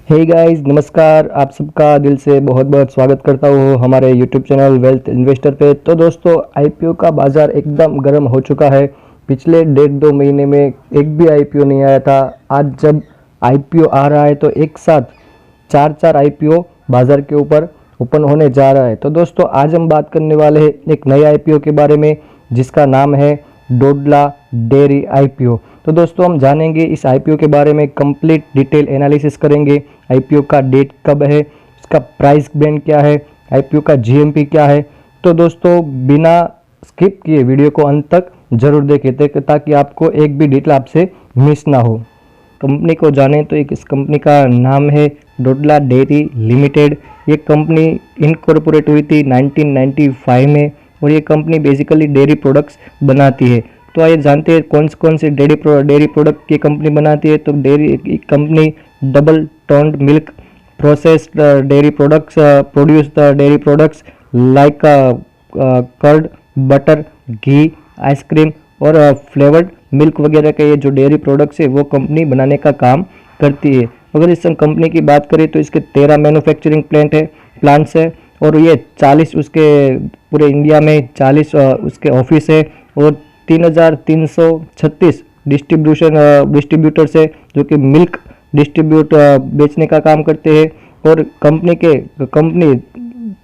Hey guys, नमस्कार। आप सबका दिल से बहुत बहुत स्वागत करता हूँ हमारे यूट्यूब चैनल वेल्थ इन्वेस्टर पे। तो दोस्तों, आईपीओ का बाज़ार एकदम गर्म हो चुका है। पिछले 1.5-2 महीने में एक भी आईपीओ नहीं आया था। आज जब आईपीओ आ रहा है तो एक साथ चार चार आईपीओ बाज़ार के ऊपर ओपन होने जा रहा है। तो दोस्तों, आज हम बात करने वाले हैं एक नए आईपीओ के बारे में जिसका नाम है डोडला डेयरी आईपीओ। तो दोस्तों, हम जानेंगे इस आईपीओ के बारे में, कंप्लीट डिटेल एनालिसिस करेंगे। आईपीओ का डेट कब है, इसका प्राइस बैंड क्या है, आईपीओ का जीएमपी क्या है। तो दोस्तों, बिना स्किप किए वीडियो को अंत तक जरूर देखें ताकि आपको एक भी डिटेल आपसे मिस ना हो। कंपनी को जाने तो इस कंपनी का नाम है डोडला डेयरी लिमिटेड। ये कंपनी इनकॉर्पोरेट हुई थी 1995 में और ये कंपनी बेसिकली डेयरी प्रोडक्ट्स बनाती है। तो आइए जानते हैं कौन से डेयरी प्रोडक्ट की कंपनी बनाती है। तो dairy company double toned milk processed dairy products produce the dairy products like curd, butter, ghee, ice cream और फ्लेवर्ड मिल्क वगैरह के ये जो डेयरी प्रोडक्ट्स है वो कंपनी बनाने का काम करती है। अगर इस कंपनी की बात करें तो इसके 13 मैन्युफैक्चरिंग प्लांट्स है और ये 40 उसके पूरे इंडिया में 40 उसके ऑफिस है और 3,336 डिस्ट्रीब्यूटर्स है जो कि मिल्क डिस्ट्रीब्यूट बेचने का काम करते हैं। और कंपनी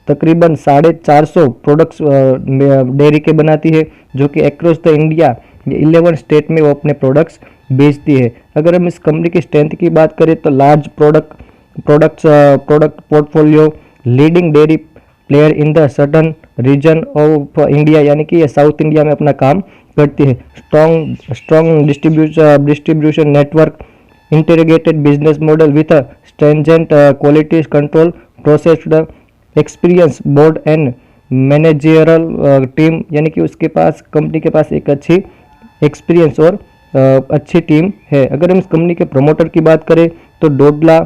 तकरीबन 450 प्रोडक्ट्स डेयरी के बनाती है जो कि अक्रॉस द इंडिया 11 स्टेट में वो अपने प्रोडक्ट्स बेचती है। अगर हम इस कंपनी की स्ट्रेंथ की बात करें तो large product portfolio, leading dairy player in the southern reason of India, यानी कि ये साउथ इंडिया में अपना काम करती है। Strong distribution network, integrated business model with a stringent quality control processed experience board and managerial team, यानी कि उसके पास कंपनी के पास एक अच्छी एक्सपीरियंस और अच्छी टीम है। अगर हम इस कंपनी के प्रमोटर की बात करें तो डोडला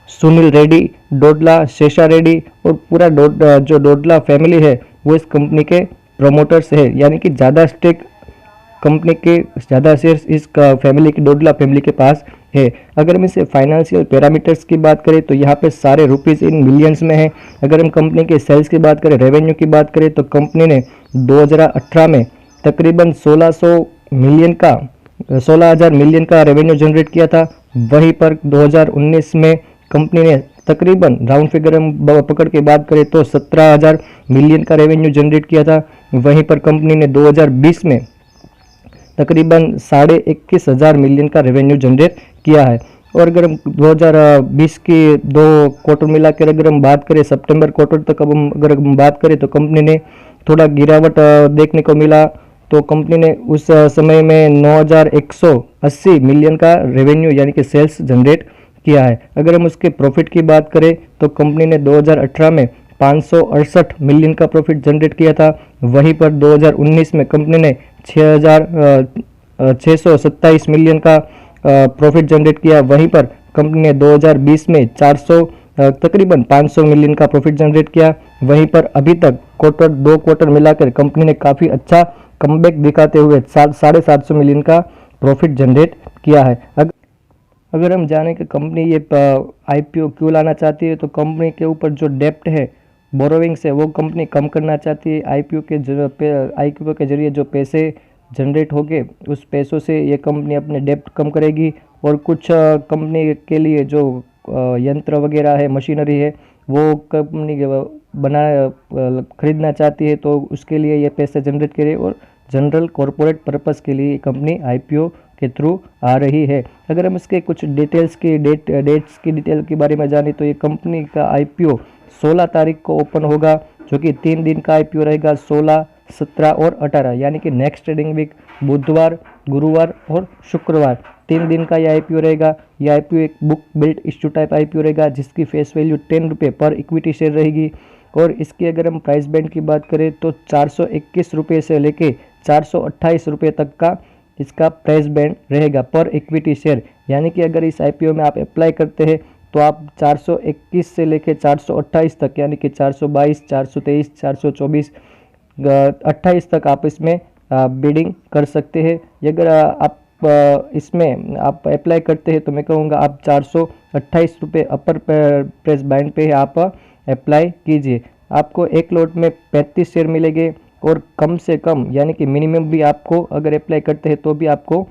सुनील रेड्डी, डोडला शेषा रेड्डी और पूरा जो डोडला फैमिली है वो इस कंपनी के प्रमोटर्स है, यानी कि ज़्यादा स्टेक कंपनी के ज़्यादा शेयर्स इस फैमिली की डोडला फैमिली के पास है। अगर हम इसे फाइनेंशियल पैरामीटर्स की बात करें तो यहाँ पे सारे रुपीज़ इन मिलियंस में है। अगर हम कंपनी के सेल्स की बात करें, रेवेन्यू की बात करें तो कंपनी ने 2018 में तकरीबन 16,000 मिलियन का रेवेन्यू जनरेट किया था। वहीं पर 2019 में कंपनी ने तकरीबन राउंड फिगर हम पकड़ के बात करें तो 17,000 मिलियन का रेवेन्यू जनरेट किया था। वहीं पर कंपनी ने 2020 में तकरीबन 21,500 मिलियन का रेवेन्यू जनरेट किया है। और अगर हम 2020 की दो क्वार्टर मिलाकर अगर हम बात करें, सितंबर क्वार्टर तक अब हम अगर हम बात करें तो कंपनी ने थोड़ा गिरावट देखने को मिला। तो कंपनी ने उस समय में 9,180 मिलियन का रेवेन्यू यानी कि सेल्स जनरेट किया है। अगर हम उसके प्रॉफिट की बात करें तो कंपनी ने 2018 में 568 मिलियन का प्रॉफिट जनरेट किया था। वहीं पर 2019 में कंपनी ने 6,627 मिलियन का प्रॉफिट जनरेट किया। वहीं पर कंपनी ने 2020 में तकरीबन 500 मिलियन का प्रॉफिट जनरेट किया। वहीं पर अभी तक दो क्वार्टर मिलाकर कंपनी ने काफ़ी अच्छा कमबैक दिखाते हुए 750 मिलियन का प्रॉफिट जनरेट किया है। अगर हम जाने कि कंपनी ये आईपीओ क्यों लाना चाहती है तो कंपनी के ऊपर जो डेप्ट है, बोरोविंग्स है, वो कंपनी कम करना चाहती है। आईपीओ के जरिए जो पैसे जनरेट होंगे उस पैसों से ये कंपनी अपने डेप्ट कम करेगी। और कुछ कंपनी के लिए जो यंत्र वगैरह है, मशीनरी है, वो कंपनी खरीदना चाहती है तो उसके लिए ये पैसे जनरेट करे और जनरल कॉरपोरेट पर्पस के लिए कंपनी आईपीओ के थ्रू आ रही है। अगर हम इसके कुछ डेट्स की डिटेल के बारे में जाने तो ये कंपनी का आईपीओ 16 तारीख को ओपन होगा, जो कि 3 दिन का आईपीओ रहेगा, 16, 17 और 18, यानी कि नेक्स्ट ट्रेडिंग वीक बुधवार, गुरुवार और शुक्रवार 3 दिन का यह आईपीओ रहेगा। यह आईपीओ एक book built issue type IPO रहेगा जिसकी फेस वैल्यू 10 रुपये पर इक्विटी शेयर रहेगी। और इसकी अगर हम प्राइस बैंड की बात करें तो 421 रुपये से लेके 428 रुपये तक का इसका प्राइस बैंड रहेगा पर इक्विटी शेयर। यानी कि अगर इस आईपीओ में आप अप्लाई करते हैं तो आप 421 से लेके 428 तक, यानी कि 422, 423, 424, 28 तक आप इसमें बिडिंग कर सकते हैं। अगर आप इसमें आप अप्लाई करते हैं तो मैं कहूँगा आप 428 रुपये अपर प्राइस बैंड पे आप अप्लाई कीजिए। आपको एक लॉट में 35 शेयर मिलेंगे और कम से कम यानी कि मिनिमम भी आपको अगर अप्लाई करते हैं तो भी आपको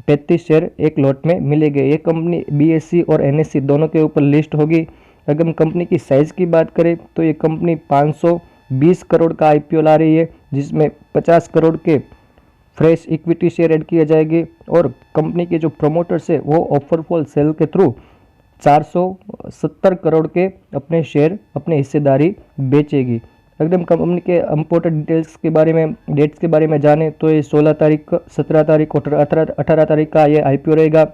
35 शेयर एक लॉट में मिलेंगे। ये कंपनी बीएससी और एनएससी दोनों के ऊपर लिस्ट होगी। अगर हम कंपनी की साइज़ की बात करें तो ये कंपनी 520 करोड़ का आईपीओ ला रही है, जिसमें 50 करोड़ के फ्रेश इक्विटी शेयर ऐड किए जाएंगे और कंपनी के जो प्रमोटर्स है वो ऑफर फॉर सेल के थ्रू 470 करोड़ के अपने शेयर अपने हिस्सेदारी बेचेगी। अगर हम कंपनी के इम्पोर्टेंट डिटेल्स के बारे में डेट्स के बारे में जाने तो ये 16 तारीख 17 तारीख और 18 तारीख का ये आईपीओ रहेगा।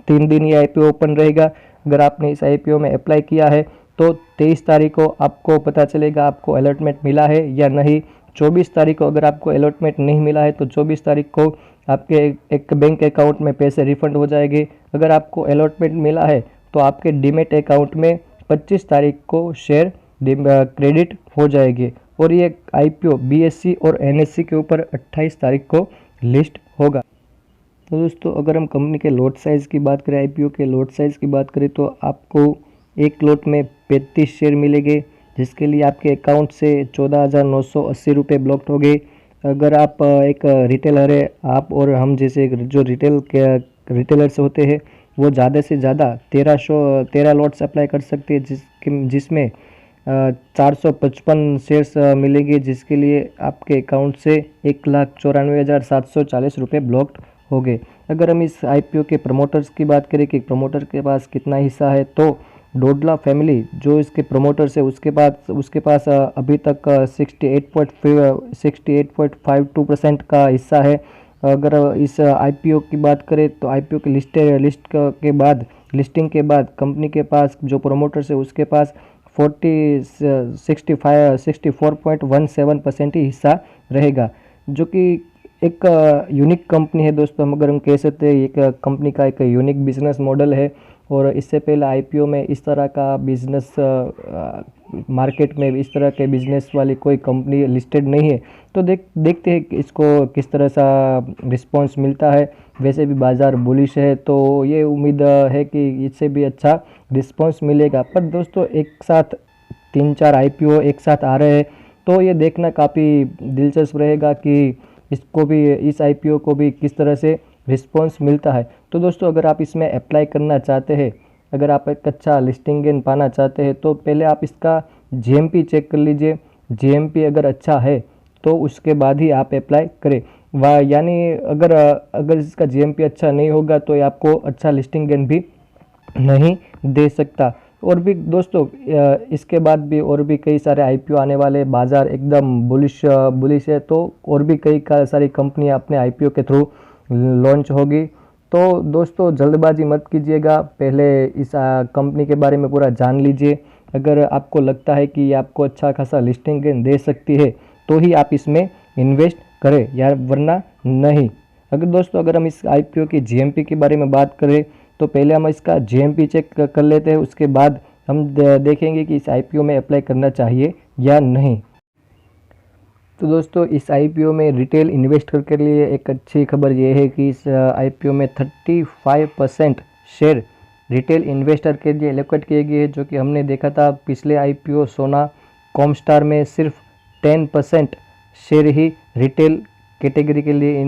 3 दिन ये आईपीओ ओपन रहेगा। अगर आपने इस आईपीओ में अप्लाई किया है तो 23 तारीख को आपको पता चलेगा आपको अलॉटमेंट मिला है या नहीं। 24 तारीख को अगर आपको अलॉटमेंट नहीं मिला है तो 24 तारीख को आपके एक बैंक अकाउंट में पैसे रिफंड हो जाएंगे। अगर आपको अलॉटमेंट मिला है तो आपके डीमेट अकाउंट में 25 तारीख को शेयर क्रेडिट हो जाएंगे और ये आईपीओ बीएससी और एनएससी के ऊपर 28 तारीख को लिस्ट होगा। तो दोस्तों अगर हम कंपनी के लॉट साइज़ की बात करें, आईपीओ के लॉट साइज़ की बात करें तो आपको एक लॉट में 35 शेयर मिलेंगे, जिसके लिए आपके अकाउंट से 14,980 रुपये ब्लॉक्ड हो गए। अगर आप एक रिटेलर है, आप और हम जैसे जो रिटेलर्स होते हैं वो ज़्यादा से ज़्यादा 13 लॉट्स अप्लाई कर सकते हैं, जिसमें 455 शेयर्स मिलेंगे, जिसके लिए आपके अकाउंट से 1,94,740 रुपये ब्लॉक्ड हो गए। अगर हम इस आईपीओ के प्रमोटर्स की बात करें कि प्रमोटर के पास कितना हिस्सा है तो डोडला फैमिली जो इसके प्रमोटर्स है उसके पास अभी तक 68.52% का हिस्सा है। अगर इस आईपीओ की बात करें तो आईपीओ की लिस्टिंग के बाद कंपनी के पास जो प्रमोटर्स है उसके पास 64.17% ही हिस्सा रहेगा, जो कि एक यूनिक कंपनी है दोस्तों। हम कह सकते हैं एक कंपनी का एक यूनिक बिजनेस मॉडल है और इससे पहले आईपीओ में इस तरह का बिजनेस मार्केट में इस तरह के बिजनेस वाली कोई कंपनी लिस्टेड नहीं है। तो देखते हैं कि इसको किस तरह सा रिस्पांस मिलता है। वैसे भी बाज़ार बुलिश है तो ये उम्मीद है कि इससे भी अच्छा रिस्पांस मिलेगा। पर दोस्तों एक साथ 3-4 आईपीओ एक साथ आ रहे हैं तो ये देखना काफ़ी दिलचस्प रहेगा कि इस आईपीओ को भी किस तरह से रिस्पांस मिलता है। तो दोस्तों अगर आप इसमें अप्लाई करना चाहते हैं, अगर आप एक अच्छा लिस्टिंग गेन पाना चाहते हैं तो पहले आप इसका जीएमपी चेक कर लीजिए। जीएमपी अगर अच्छा है तो उसके बाद ही आप अप्लाई करें। यानी अगर इसका जीएमपी अच्छा नहीं होगा तो ये आपको अच्छा लिस्टिंग गेन भी नहीं दे सकता। और भी दोस्तों इसके बाद भी और भी कई सारे आईपीओ आने वाले, बाज़ार एकदम बुलिश है तो और भी कई सारी कंपनियां अपने आईपीओ के थ्रू लॉन्च होगी। तो दोस्तों जल्दबाजी मत कीजिएगा, पहले इस कंपनी के बारे में पूरा जान लीजिए। अगर आपको लगता है कि ये आपको अच्छा खासा लिस्टिंग गेन दे सकती है तो ही आप इसमें इन्वेस्ट करें, या वरना नहीं। अगर हम इस आईपीओ की जीएमपी के बारे में बात करें तो पहले हम इसका जीएमपी चेक कर लेते हैं, उसके बाद हम देखेंगे कि इस आईपीओ में अप्लाई करना चाहिए या नहीं। तो दोस्तों इस आईपीओ में रिटेल इन्वेस्टर के लिए एक अच्छी खबर ये है कि इस आईपीओ में 35% शेयर रिटेल इन्वेस्टर के लिए एलोकेट किए गए हैं, जो कि हमने देखा था पिछले आईपीओ सोना कॉमस्टार में सिर्फ 10% शेयर ही रिटेल कैटेगरी के लिए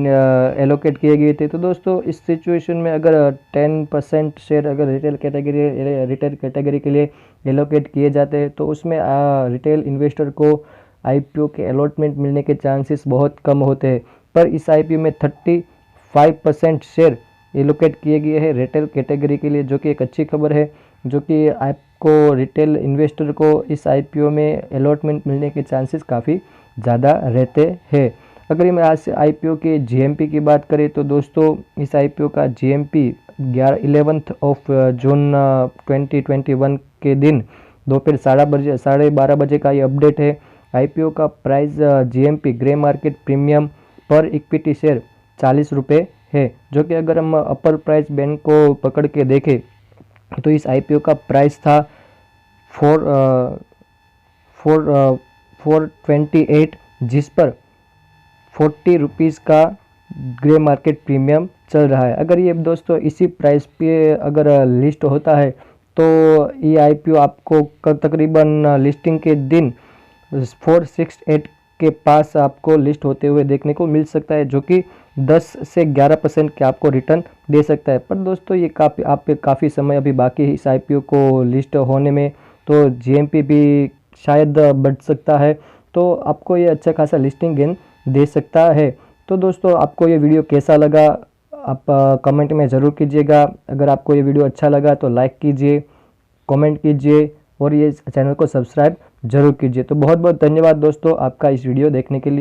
एलोकेट किए गए थे। तो दोस्तों इस सिचुएशन में अगर 10% शेयर अगर रिटेल कैटेगरी के लिए एलोकेट किए जाते हैं तो उसमें रिटेल इन्वेस्टर को आईपीओ के अलॉटमेंट मिलने के चांसेस बहुत कम होते हैं। पर इस आईपीओ में 35% शेयर एलोकेट किए गए हैं रिटेल कैटेगरी के लिए, जो कि एक अच्छी खबर है, जो कि आपको रिटेल इन्वेस्टर को इस आईपीओ में अलॉटमेंट मिलने के चांसेस काफ़ी ज़्यादा रहते हैं। अगर हम आज आईपीओ के जीएमपी की बात करें तो दोस्तों इस आईपीओ का जीएमपी 11 जून 2021 के दिन दोपहर 12:30 बजे का ये अपडेट है। आईपीओ का price GMP grey market premium पर इक्विटी शेयर 40 रुपये है, जो कि अगर हम अपर प्राइस बैंड को पकड़ के देखें तो इस आईपीओ का प्राइस था 428, जिस पर 40 रुपीज़ का ग्रे मार्केट प्रीमियम चल रहा है। अगर ये दोस्तों इसी प्राइस पे अगर लिस्ट होता है तो ये आईपीओ आपको तकरीबन लिस्टिंग के दिन 468 के पास आपको लिस्ट होते हुए देखने को मिल सकता है, जो कि 10 से 11% के आपको रिटर्न दे सकता है। पर दोस्तों ये काफ़ी समय अभी बाकी है इस आईपीओ को लिस्ट होने में, तो जीएमपी भी शायद बढ़ सकता है, तो आपको ये अच्छा खासा लिस्टिंग गेन दे सकता है। तो दोस्तों आपको ये वीडियो कैसा लगा आप कमेंट में ज़रूर कीजिएगा। अगर आपको ये वीडियो अच्छा लगा तो लाइक कीजिए, कमेंट कीजिए और ये चैनल को सब्सक्राइब जरूर कीजिए। तो बहुत बहुत धन्यवाद दोस्तों आपका इस वीडियो देखने के लिए।